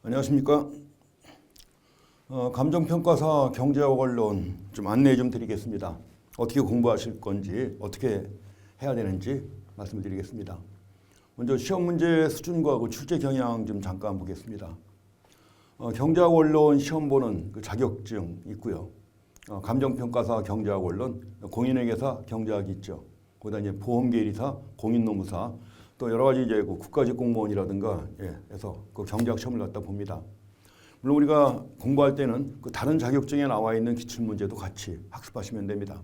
안녕하십니까. 감정평가사 경제학 원론 좀 안내 좀 드리겠습니다. 어떻게 공부하실 건지, 어떻게 해야 되는지 말씀을 드리겠습니다. 먼저 시험 문제 수준과 그 출제 경향 좀 잠깐 보겠습니다. 경제학 원론 시험 보는 그 자격증 있고요. 감정평가사 경제학 원론, 공인회계사 경제학이 있죠. 거기다 이제 보험계리사, 공인노무사, 또 여러 가지 이제 그 국가직 공무원이라든가 해서 그 경제학 시험을 갖다 봅니다. 물론 우리가 공부할 때는 그 다른 자격증에 나와 있는 기출 문제도 같이 학습하시면 됩니다.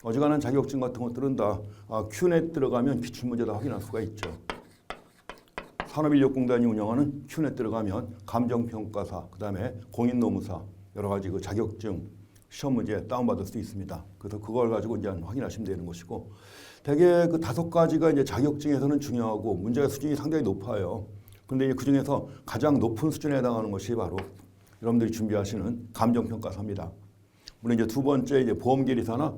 어지간한 자격증 같은 것들은 다 큐넷 들어가면 기출 문제 다 확인할 수가 있죠. 산업인력공단이 운영하는 큐넷 들어가면 감정평가사, 그다음에 공인노무사 여러 가지 그 자격증 시험 문제 다운받을 수 있습니다. 그래서 그걸 가지고 이제 확인하시면 되는 것이고, 대개 그 5가지가 이제 자격증에서는 중요하고 문제의 수준이 상당히 높아요. 그런데 그 중에서 가장 높은 수준에 해당하는 것이 바로 여러분들이 준비하시는 감정평가사입니다. 물론 이제 두 번째 이제 보험계리사나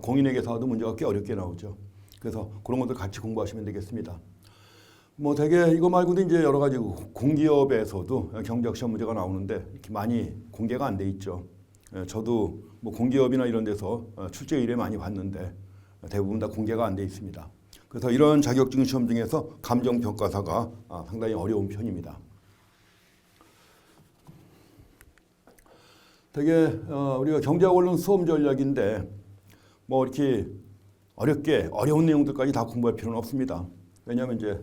공인회계사도 문제가 꽤 어렵게 나오죠. 그래서 그런 것들 같이 공부하시면 되겠습니다. 뭐 대개 이거 말고도 이제 여러 가지 공기업에서도 경제학 시험 문제가 나오는데 이렇게 많이 공개가 안 돼 있죠. 저도 뭐 공기업이나 이런 데서 출제 의뢰 많이 받는데 대부분 다 공개가 안 돼 있습니다. 그래서 이런 자격증 시험 중에서 감정평가사가 상당히 어려운 편입니다. 되게 우리가 경제학 원론 수험 전략인데 뭐 이렇게 어려운 내용들까지 다 공부할 필요는 없습니다. 왜냐하면 이제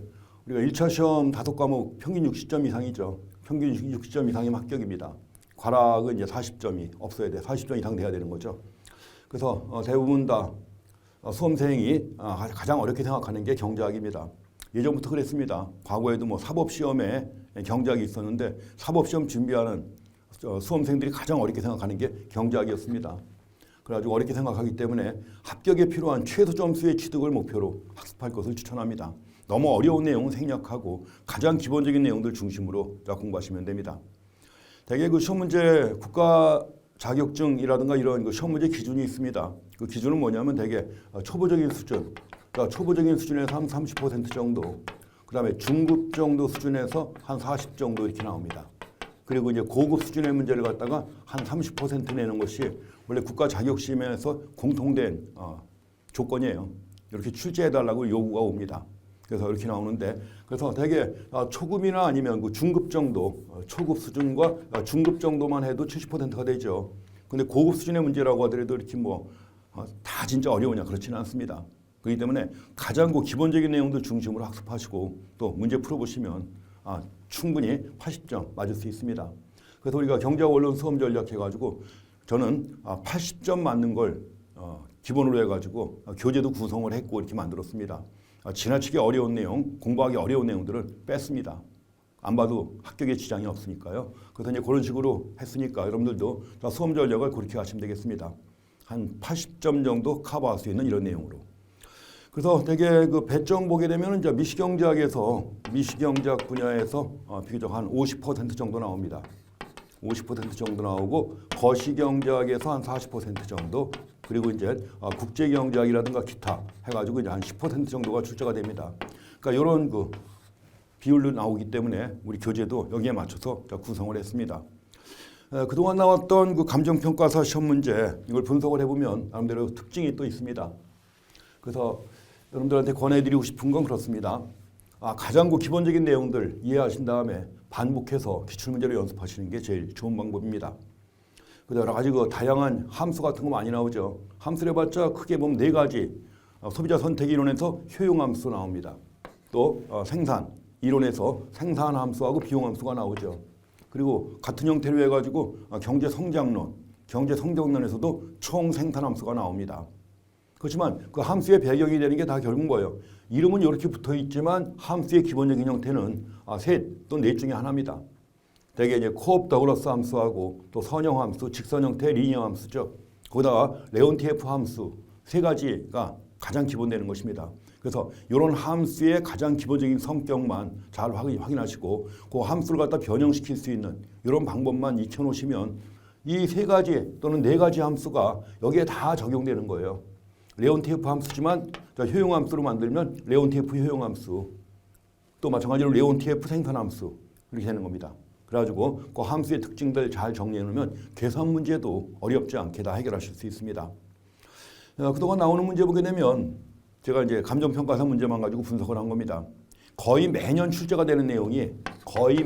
우리가 1차 시험 5과목 평균 60점 이상이죠. 평균 60점 이상이면 합격입니다. 과락은 이제 40점이 없어야 돼. 40점 이상 돼야 되는 거죠. 그래서 대부분 다 수험생이 가장 어렵게 생각하는 게 경제학입니다. 예전부터 그랬습니다. 과거에도 뭐 사법시험에 경제학이 있었는데 사법시험 준비하는 수험생들이 가장 어렵게 생각하는 게 경제학이었습니다. 그래가지고 어렵게 생각하기 때문에 합격에 필요한 최소 점수의 취득을 목표로 학습할 것을 추천합니다. 너무 어려운 내용은 생략하고 가장 기본적인 내용들 중심으로 공부하시면 됩니다. 대개 그 시험 문제 국가 자격증이라든가 이런 그 시험 문제 기준이 있습니다. 그 기준은 뭐냐면 대개 초보적인 수준, 그러니까 초보적인 수준에서 한 30% 정도, 그 다음에 중급 정도 수준에서 한 40 정도 이렇게 나옵니다. 그리고 이제 고급 수준의 문제를 갖다가 한 30% 내는 것이 원래 국가 자격시험에서 공통된 조건이에요. 이렇게 출제해달라고 요구가 옵니다. 그래서 이렇게 나오는데, 그래서 되게 초급이나 아니면 그 중급 정도, 초급 수준과 중급 정도만 해도 70%가 되죠. 근데 고급 수준의 문제라고 하더라도 이렇게 다 진짜 어려우냐 그렇지는 않습니다. 그렇기 때문에 가장 그 기본적인 내용들 중심으로 학습하시고 또 문제 풀어보시면 충분히 80점 맞을 수 있습니다. 그래서 우리가 경제학 원론 수험 전략 해가지고 저는 80점 맞는 걸 기본으로 해가지고 교재도 구성을 했고 이렇게 만들었습니다. 지나치게 어려운 내용, 공부하기 어려운 내용들을 뺐습니다. 안 봐도 합격에 지장이 없으니까요. 그래서 이제 그런 식으로 했으니까 여러분들도 수험 전략을 그렇게 하시면 되겠습니다. 한 80점 정도 커버할 수 있는 이런 내용으로. 그래서 되게 그 배점 보게 되면 이제 미시경제학에서 미시경제학 분야에서 비교적 한 50% 정도 나옵니다. 50% 정도 나오고 거시경제학에서 한 40% 정도, 그리고 이제 국제경제학이라든가 기타 해가지고 이제 한 10% 정도가 출제가 됩니다. 그러니까 이런 그 비율로 나오기 때문에 우리 교재도 여기에 맞춰서 구성을 했습니다. 그동안 나왔던 그 감정평가사 시험 문제 이걸 분석을 해보면 나름대로 특징이 또 있습니다. 그래서 여러분들한테 권해드리고 싶은 건 그렇습니다. 가장 그 기본적인 내용들 이해하신 다음에 반복해서 기출문제를 연습하시는 게 제일 좋은 방법입니다. 여러 가지 그 다양한 함수 같은 거 많이 나오죠. 함수를 해봤자 크게 보면 4가지. 소비자 선택 이론에서 효용 함수 나옵니다. 또 생산 이론에서 생산 함수하고 비용 함수가 나오죠. 그리고 같은 형태로 해가지고 경제 성장론에서도 총 생산 함수가 나옵니다. 그렇지만 그 함수의 배경이 되는 게 다 결국은 뭐예요? 이름은 이렇게 붙어 있지만 함수의 기본적인 형태는 셋 또는 넷 중에 하나입니다. 대개 이제 코업 더글러스 함수하고 또 선형 함수, 직선 형태 리니어 함수죠. 거기다가 레온티에프 함수 3가지가 가장 기본되는 것입니다. 그래서 이런 함수의 가장 기본적인 성격만 잘 확인하시고 그 함수를 갖다 변형시킬 수 있는 이런 방법만 익혀놓으시면 이 3가지 또는 4가지 함수가 여기에 다 적용되는 거예요. 레온티에프 함수지만 효용 함수로 만들면 레온티에프 효용 함수, 또 마찬가지로 레온티에프 생산 함수 이렇게 되는 겁니다. 그래가지고 그 함수의 특징들 잘 정리해 놓으면 계산 문제도 어렵지 않게 다 해결하실 수 있습니다. 그동안 나오는 문제 보게 되면 제가 이제 감정평가사 문제만 가지고 분석을 한 겁니다. 거의 매년 출제가 되는 내용이 거의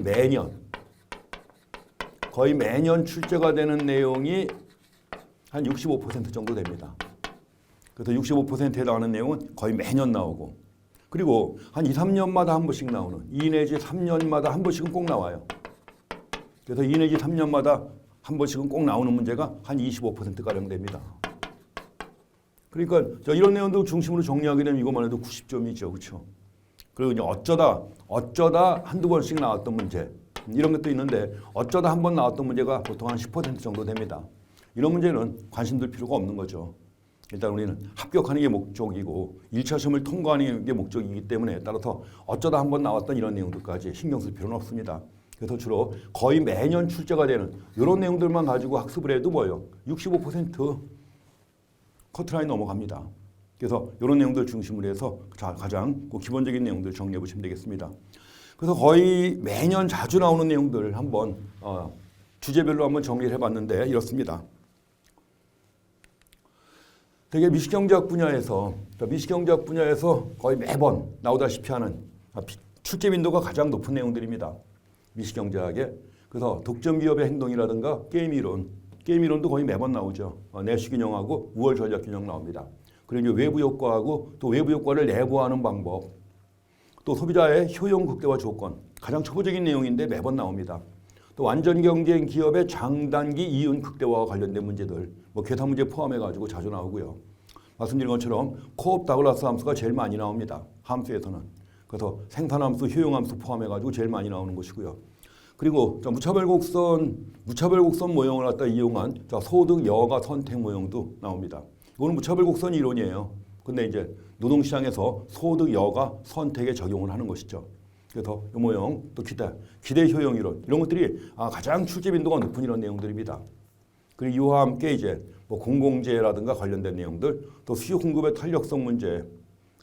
매년 출제가 되는 내용이 한 65% 정도 됩니다. 그래서 65%에 해당하는 내용은 거의 매년 나오고, 그리고 한 2, 3년마다 한 번씩 나오는, 2 내지 3년마다 한 번씩은 꼭 나와요. 그래서 2 내지 3년마다 한 번씩은 꼭 나오는 문제가 한 25%가량 됩니다. 그러니까 이런 내용들 중심으로 정리하게 되면 이것만 해도 90점이죠. 그렇죠? 그리고 이제 어쩌다 한두 번씩 나왔던 문제, 이런 것도 있는데 어쩌다 한 번 나왔던 문제가 보통 한 10% 정도 됩니다. 이런 문제는 관심 둘 필요가 없는 거죠. 일단 우리는 합격하는 게 목적이고 1차 시험을 통과하는 게 목적이기 때문에 따라서 어쩌다 한 번 나왔던 이런 내용들까지 신경 쓸 필요는 없습니다. 그래서 주로 거의 매년 출제가 되는 이런 내용들만 가지고 학습을 해도 뭐예요? 65% 커트라인 넘어갑니다. 그래서 이런 내용들 중심으로 해서 가장 기본적인 내용들 정리해 보시면 되겠습니다. 그래서 거의 매년 자주 나오는 내용들 한번 주제별로 한번 정리를 해봤는데 이렇습니다. 되게 미식경제학 분야에서 거의 매번 나오다시피 하는 출제 빈도가 가장 높은 내용들입니다. 미식경제학에. 그래서 독점 기업의 행동이라든가 게임 이론도 거의 매번 나오죠. 내시균형하고 우월 전략균형 나옵니다. 그리고 이제 외부 효과하고 또 외부 효과를 내부화하는 방법, 또 소비자의 효용 극대화 조건, 가장 초보적인 내용인데 매번 나옵니다. 또 완전 경쟁 기업의 장단기 이윤 극대화와 관련된 문제들, 계산 문제 포함해가지고 자주 나오고요. 말씀드린 것처럼 코업 다글라스 함수가 제일 많이 나옵니다. 함수에서는. 그래서 생산함수, 효용함수 포함해가지고 제일 많이 나오는 것이고요. 그리고 무차별 곡선 모형을 갖다 이용한 소득 여가 선택 모형도 나옵니다. 이거는 무차별 곡선 이론이에요. 근데 이제 노동시장에서 소득 여가 선택에 적용을 하는 것이죠. 그래서 이 모형, 또 기대 효용 이론, 이런 것들이 가장 출제 빈도가 높은 이런 내용들입니다. 그리고 이와 함께 이제 공공재라든가 관련된 내용들, 또 수요 공급의 탄력성 문제,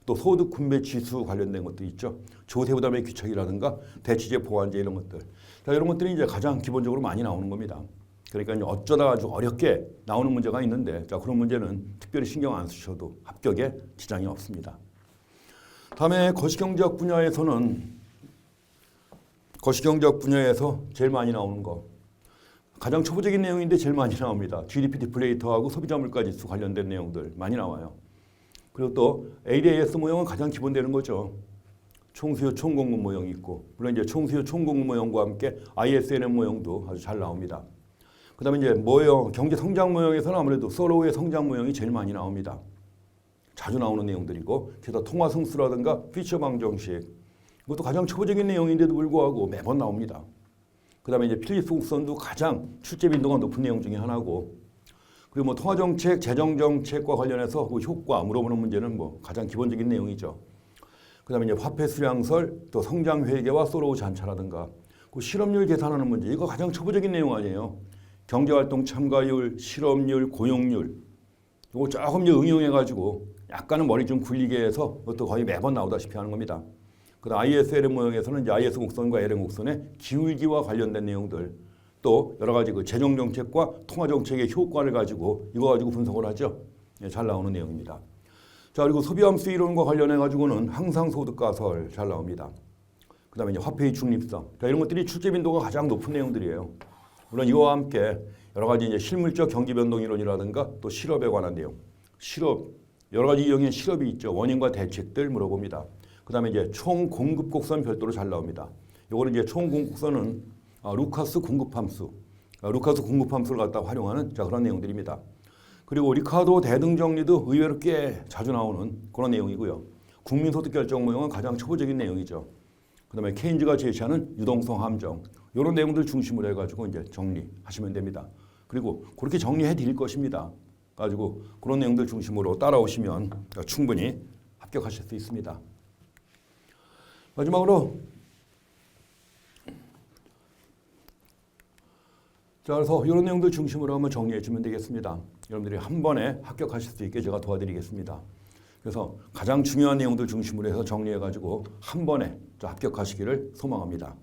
또 소득 분배 지수 관련된 것도 있죠. 조세 부담의 귀착이라든가 대치재 보완제 이런 것들. 이런 것들이 이제 가장 기본적으로 많이 나오는 겁니다. 그러니까 이제 어쩌다 아주 어렵게 나오는 문제가 있는데 그런 문제는 특별히 신경 안 쓰셔도 합격에 지장이 없습니다. 다음에 거시경제학 분야에서 제일 많이 나오는 거, 가장 초보적인 내용인데 제일 많이 나옵니다. GDP 디플레이터하고 소비자 물가지수 관련된 내용들 많이 나와요. 그리고 또 ADAS 모형은 가장 기본되는 거죠. 총수요 총공급 모형이 있고, 물론 이제 총수요 총공급 모형과 함께 ISNM 모형도 아주 잘 나옵니다. 그다음에 이제 모형, 경제 성장 모형에서는 아무래도 솔로우의 성장 모형이 제일 많이 나옵니다. 자주 나오는 내용들이고, 게다가 통화 승수라든가 피처 방정식, 이것도 가장 초보적인 내용인데도 불구하고 매번 나옵니다. 그다음에 이제 필리프 곡선도 가장 출제 빈도가 높은 내용 중에 하나고, 그리고 통화정책, 재정정책과 관련해서 그 효과 물어보는 문제는 가장 기본적인 내용이죠. 그다음에 이제 화폐 수량설, 또 성장 회계와 솔로우 잔차라든가 그 실업률 계산하는 문제, 이거 가장 초보적인 내용 아니에요. 경제활동 참가율, 실업률, 고용률, 이거 조금 응용해가지고 약간은 머리 좀 굴리게 해서 그것도 거의 매번 나오다시피 하는 겁니다. 그다음 ISLM 모형에서는 이제 IS 곡선과 LM 곡선의 기울기와 관련된 내용들, 또 여러 가지 그 재정 정책과 통화 정책의 효과를 가지고 이거 가지고 분석을 하죠. 잘 나오는 내용입니다. 자, 그리고 소비함수 이론과 관련해 가지고는 항상 소득가설 잘 나옵니다. 그다음에 이제 화폐의 중립성, 이런 것들이 출제 빈도가 가장 높은 내용들이에요. 물론 이와 함께 여러 가지 이제 실물적 경기 변동 이론이라든가 또 실업에 관한 내용, 여러 가지 유형의 실업이 있죠. 원인과 대책들 물어봅니다. 그다음에 이제 총 공급 곡선 별도로 잘 나옵니다. 요거는 이제 총 공급 곡선은 루카스 공급함수를 갖다 활용하는 그런 내용들입니다. 그리고 리카르도 대등 정리도 의외로 꽤 자주 나오는 그런 내용이고요. 국민소득 결정 모형은 가장 초보적인 내용이죠. 그다음에 케인즈가 제시하는 유동성 함정, 이런 내용들 중심으로 해가지고 이제 정리하시면 됩니다. 그리고 그렇게 정리해 드릴 것입니다. 가지고 그런 내용들 중심으로 따라오시면 충분히 합격하실 수 있습니다. 마지막으로 그래서 이런 내용들 중심으로 한번 정리해 주면 되겠습니다. 여러분들이 한 번에 합격하실 수 있게 제가 도와드리겠습니다. 그래서 가장 중요한 내용들 중심으로 해서 정리해 가지고 한 번에 합격하시기를 소망합니다.